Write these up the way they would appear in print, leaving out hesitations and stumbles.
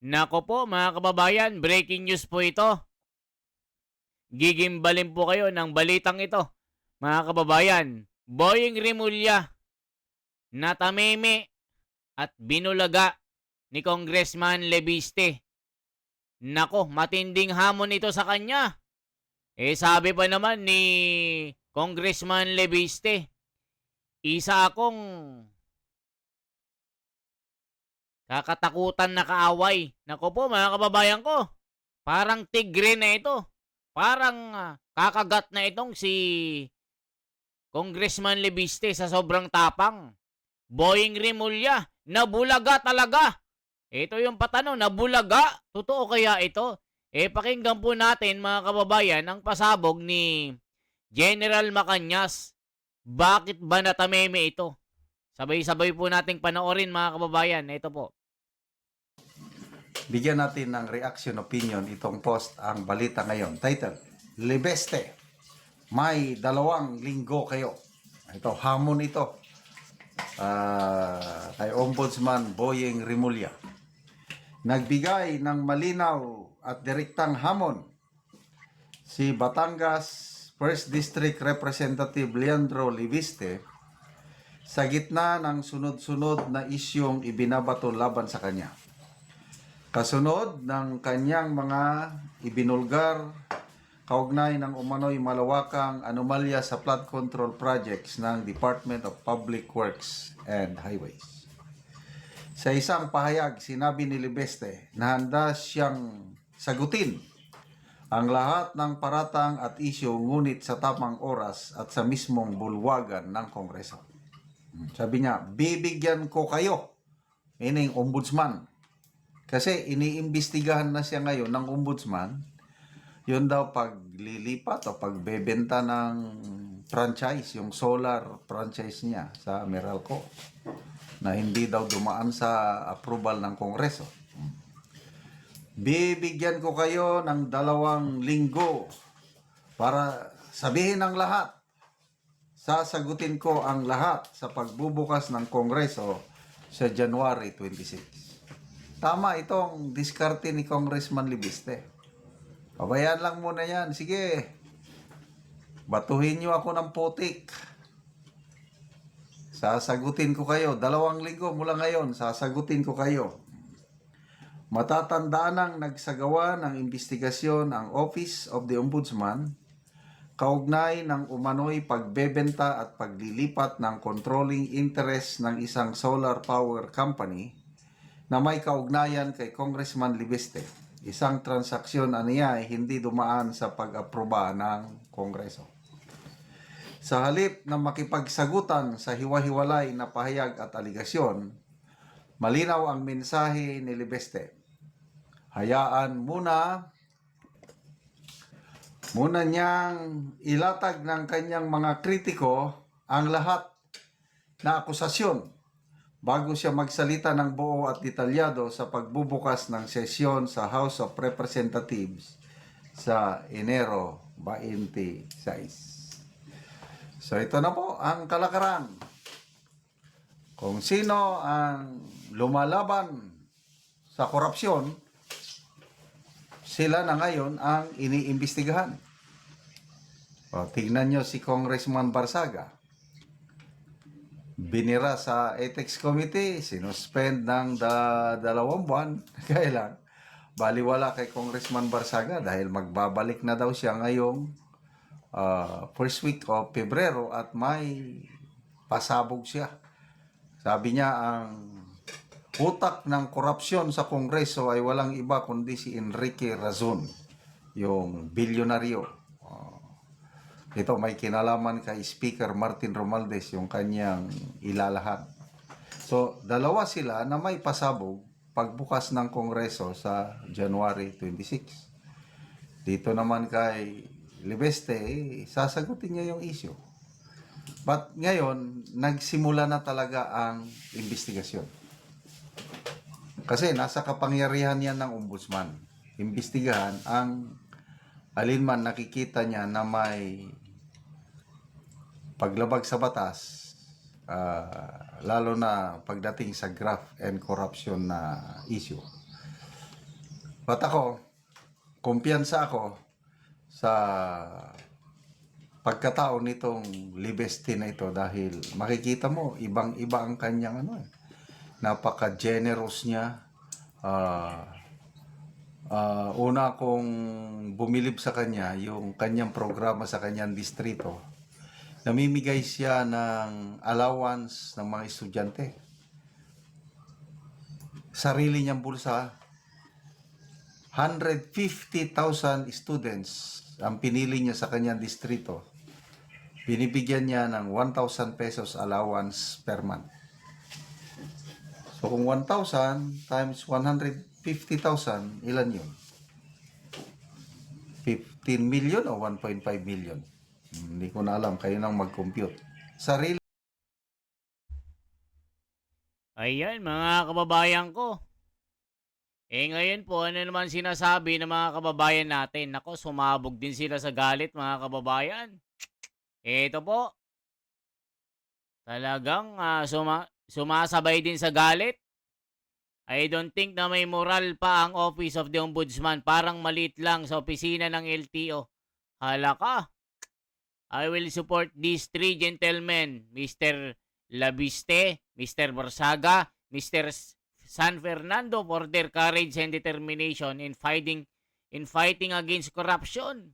Nako po mga kababayan, breaking news po ito. Gigimbalin po kayo ng balitang ito. Mga kababayan, Boying Rimulya, natameme at binulaga ni Congressman Leviste. Nako, matinding hamon ito sa kanya. Sabi pa naman ni Congressman Leviste, isa akong kakatakutan na kaaway. Nako po mga kababayan ko, parang tigre na ito. Parang kakagat na itong si Congressman Leviste sa sobrang tapang. Boying Rimulya, nabulaga talaga. Ito yung patanong, nabulaga? Totoo kaya ito? Pakinggan po natin mga kababayan ang pasabog ni General Macañas. Bakit ba natameme ito? Sabay-sabay po nating panoorin mga kababayan. Ito po. Bigyan natin ng reaction opinion itong post ang balita ngayon. Title, Leviste, may 2 linggo kayo. Ito, hamon ito. Kay Ombudsman Boying Rimulya. Nagbigay ng malinaw at direktang hamon si Batangas 1st District Representative Leandro Leviste sa gitna ng sunod-sunod na isyong ibinabato laban sa kanya. Kasunod ng kanyang mga ibinulgar kaugnay ng umano'y malawakang anomalya sa flood control projects ng Department of Public Works and Highways. Sa isang pahayag, sinabi ni Leviste na handa siyang sagutin ang lahat ng paratang at isyu ngunit sa tamang oras at sa mismong bulwagan ng Kongreso. Sabi niya, bibigyan ko kayo, meaning ombudsman. Kasi iniimbestigahan na siya ngayon ng ombudsman, yun daw paglilipat o pagbebenta ng franchise, yung solar franchise niya sa Meralco, na hindi daw dumaan sa approval ng Kongreso. Bibigyan ko kayo ng 2 linggo para sabihin ang lahat. Sasagutin ko ang lahat sa pagbubukas ng Kongreso sa January 26. Tama itong diskarte ni Congressman Leviste. Pabayaan lang muna yan. Sige, batuhin nyo ako ng putik. Sasagutin ko kayo. 2 linggo mula ngayon, sasagutin ko kayo. Matatandaan ang nagsagawa ng investigasyon ang Office of the Ombudsman kaugnay ng umano'y pagbebenta at paglilipat ng controlling interest ng isang solar power company na may kaugnayan kay Congressman Leviste. Isang transaksyon niya ay hindi dumaan sa pag-aproba ng Kongreso. Sa halip na makipagsagutan sa hiwa-hiwalay na pahayag at aligasyon, malinaw ang mensahe ni Leviste. Hayaan muna niyang ilatag ng kanyang mga kritiko ang lahat na akusasyon bago siya magsalita ng buo at detalyado sa pagbubukas ng sesyon sa House of Representatives sa Enero 26. So ito na po ang kalakaran. Kung sino ang lumalaban sa korupsyon, sila na ngayon ang iniimbestigahan. Tingnan nyo si Congressman Barsaga. Binira sa Ethics Committee, sinuspend ng 2 buwan. Kaya lang, baliwala kay Congressman Barsaga dahil magbabalik na daw siya ngayong first week of Pebrero at may pasabog siya. Sabi niya, ang utak ng korupsyon sa Kongreso ay walang iba kundi si Enrique Razon, yung bilyonaryo. Ito may kinalaman kay Speaker Martin Romualdez, yung kanyang ilalahat. So, 2 sila na may pasabog pagbukas ng Kongreso sa January 26. Dito naman kay Leviste, sasagutin niya yung issue. But ngayon, nagsimula na talaga ang investigasyon. Kasi nasa kapangyarihan yan ng ombudsman. Imbestigahan ang alinman nakikita niya na may paglabag sa batas, lalo na pagdating sa graft and corruption na issue. But ako, kumpiyansa ako sa pagkatao nitong Libeste na ito dahil makikita mo, ibang-iba ang kanyang napaka-generous niya. Una kong bumilib sa kanya, yung kanyang programa sa kanyang distrito. Namimigay siya ng allowance ng mga estudyante. Sarili niyang bulsa, 150,000 students ang pinili niya sa kanyang distrito. Binibigyan niya ng 1,000 pesos allowance per month. So kung 1,000 times 150,000, ilan yun? 15 million o 1.5 million? Hindi ko na alam, kayo nang mag-compute. Sarili Ayan, mga kababayan ko. Ngayon po, ano naman sinasabi ng mga kababayan natin? Nako, sumabog din sila sa galit, mga kababayan. Ito po, talagang sumasabay din sa galit. I don't think na may moral pa ang Office of the Ombudsman. Parang maliit lang sa opisina ng LTO. Hala ka. I will support these three gentlemen, Mr. Labiste, Mr. Barsaga, Mr. San Fernando, for their courage and determination in fighting against corruption.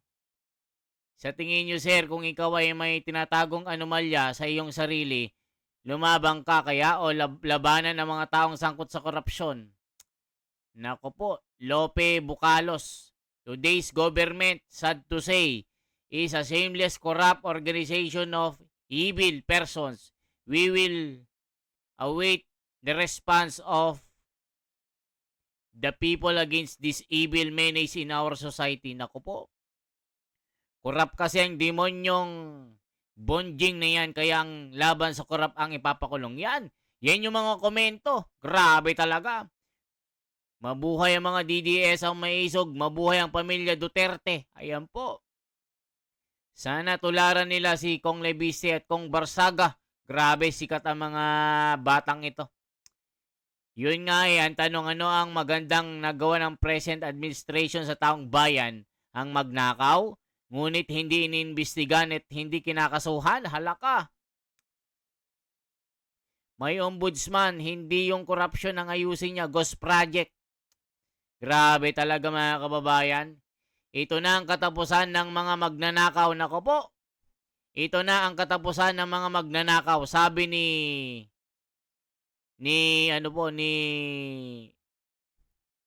Sa tingin nyo, sir, kung ikaw ay may tinatagong anomalya sa iyong sarili, lumabang ka kaya o labanan ng mga taong sangkot sa korupsyon? Nako po, Lope Bucalos. Today's government, sad to say, is a shameless corrupt organization of evil persons. We will await the response of the people against this evil menace in our society. Nako po. Korap kasi ang demonyong bonjing na yan, kaya ang laban sa korap ang ipapakulong. Yan yung mga komento. Grabe talaga. Mabuhay ang mga DDS ang maisog. Mabuhay ang pamilya Duterte. Ayan po. Sana tularan nila si Kong Lebisi at Kong Barsaga. Grabe, sikat ang mga batang ito. Yun nga ang tanong, ano ang magandang nagawa ng present administration sa taong bayan? Ang magnakaw? Ngunit hindi iniimbestigan at hindi kinakasuhan? Halaka. May ombudsman, hindi yung corruption ang ayusin niya. Ghost project. Grabe talaga, mga kababayan. Ito na ang katapusan ng mga magnanakaw. Nako po. Ito na ang katapusan ng mga magnanakaw. Sabi ni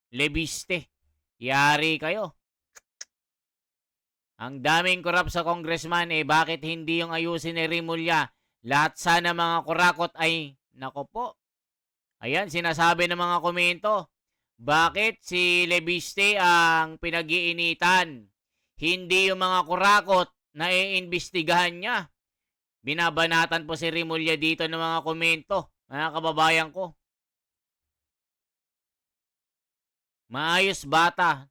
Lebiste. Yari kayo. Ang daming korap sa congressman, bakit hindi yung ayusin ni Rimulya? Lahat sana mga kurakot ay, nako po. Ayan, sinasabi ng mga komento. Bakit si Lebiste ang pinag-iinitan? Hindi yung mga kurakot na iimbestigahan niya. Binabanatan po si Rimulya dito ng mga komento, mga kababayan ko. Maayos bata.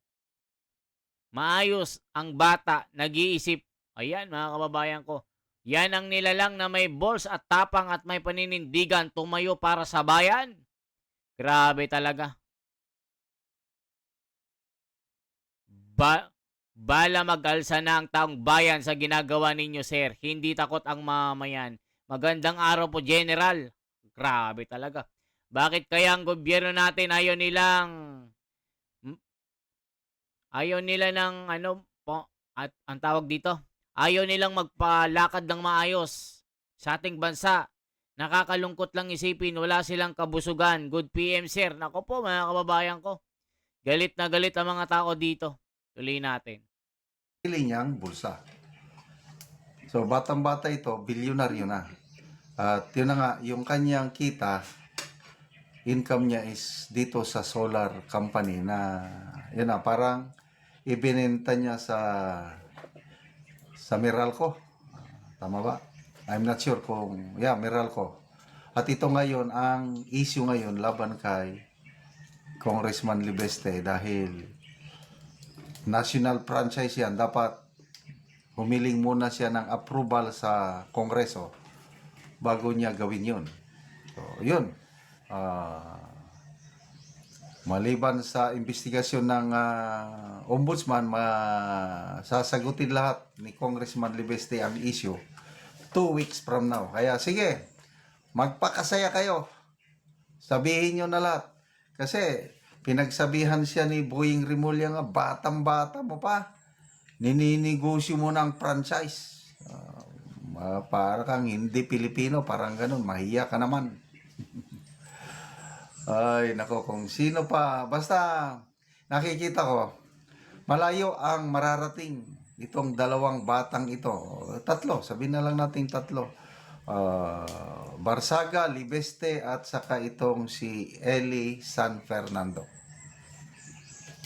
Maayos ang bata, nag-iisip. Ayan, mga kababayan ko. Yan ang nilalang na may balls at tapang at may paninindigan, tumayo para sa bayan. Grabe talaga. Bala mag-alsa na ang taong bayan sa ginagawa ninyo, sir. Hindi takot ang mamayan. Magandang araw po, General. Grabe talaga. Bakit kaya ang gobyerno natin ayaw nila ng at ang tawag dito, ayaw nilang magpalakad ng maayos sa ating bansa. Nakakalungkot lang isipin, wala silang kabusugan. Good PM, sir. Nako po, mga kababayan ko. Galit na galit ang mga tao dito. Tuloy natin. niyang bulsa. So batang-bata ito, bilyonaryo na. At yun na nga, yung kanyang kita, income niya is dito sa solar company na yun na, parang ibinenta niya sa Meralco. Tama ba? I'm not sure kung, Meralco. At ito ngayon, ang issue ngayon laban kay Congressman Libeste dahil national franchise yan. Dapat humiling muna siya ng approval sa Kongreso bago niya gawin yun. So, yun. Maliban sa investigasyon ng ombudsman, sasagutin lahat ni Congressman Libeste ang issue 2 weeks from now. Kaya sige, magpakasaya kayo. Sabihin nyo na lahat. Kasi pinagsabihan siya ni Boying Rimulya nga, batang-bata mo pa. Nininegosyo mo ng franchise. Para kang hindi Pilipino, parang ganun. Mahiya ka naman. Ay, nako, kung sino pa. Basta nakikita ko, malayo ang mararating itong dalawang batang ito. Tatlo, sabihin na lang natin tatlo. Barsaga, Libeste, at saka itong si Eli San Fernando.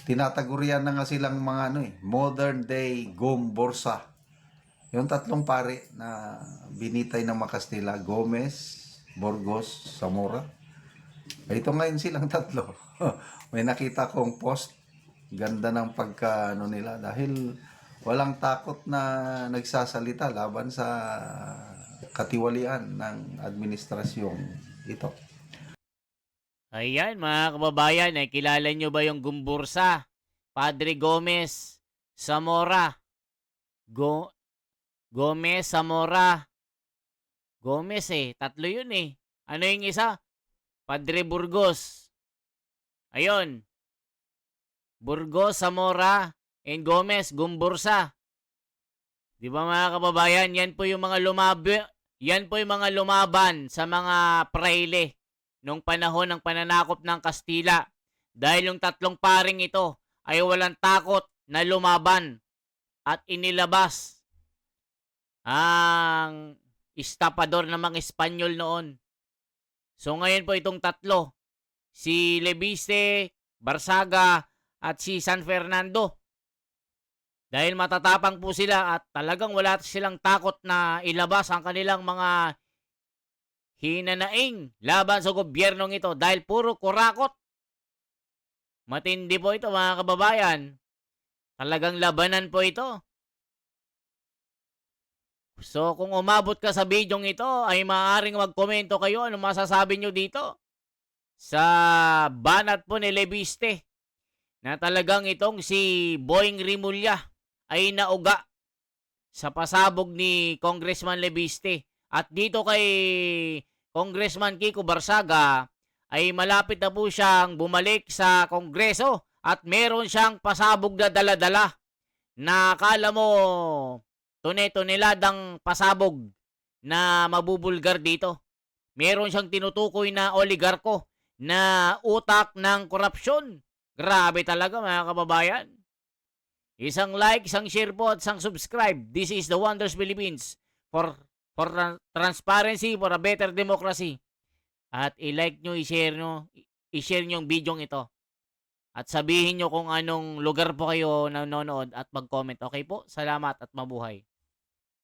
Tinatagurian na nga silang mga modern day gomborsa. Yung tatlong pare na binitay ng Makastila, Gomez, Burgos, Zamora. Ito ngayon silang tatlo. May nakita kong post. Ganda ng nila dahil walang takot na nagsasalita laban sa katiwalian ng administrasyong ito. Ayan, mga kababayan, kilala nyo ba yung Gumbursa? Padre Gomez Zamora. Gomez Zamora. Gomez tatlo yun Ano yung isa? Padre Burgos. Ayun. Burgos, Zamora, and Gomez, Gumbursa. Di ba mga kababayan, yan po yung mga lumaban sa mga praile nung panahon ng pananakop ng Kastila. Dahil yung tatlong paring ito ay walang takot na lumaban at inilabas ang estapador ng mga Espanyol noon. So ngayon po itong tatlo, si Libeste, Barsaga, at si San Fernando. Dahil matatapang po sila at talagang wala silang takot na ilabas ang kanilang mga hinanaing laban sa gobyernong ito dahil puro kurakot. Matindi po ito mga kababayan. Talagang labanan po ito. So, kung umabot ka sa bidyong ito, ay maaaring magkomento kayo ano masasabi nyo dito sa banat po ni Libeste na talagang itong si Boying Rimulya ay nauga sa pasabog ni Congressman Libeste. At dito kay Congressman Kiko Barsaga ay malapit na po siyang bumalik sa Kongreso at meron siyang pasabog na dala-dala na akala mo tone-toneladang pasabog na mabubulgar dito. Meron siyang tinutukoy na oligarko na utak ng korupsyon. Grabe talaga mga kababayan. Isang like, isang share po at isang subscribe. This is the Wonders Philippines for transparency, for a better democracy. At i-like nyo, i-share nyo yung video ito. At sabihin nyo kung anong lugar po kayo nanonood at mag-comment. Okay po? Salamat at mabuhay.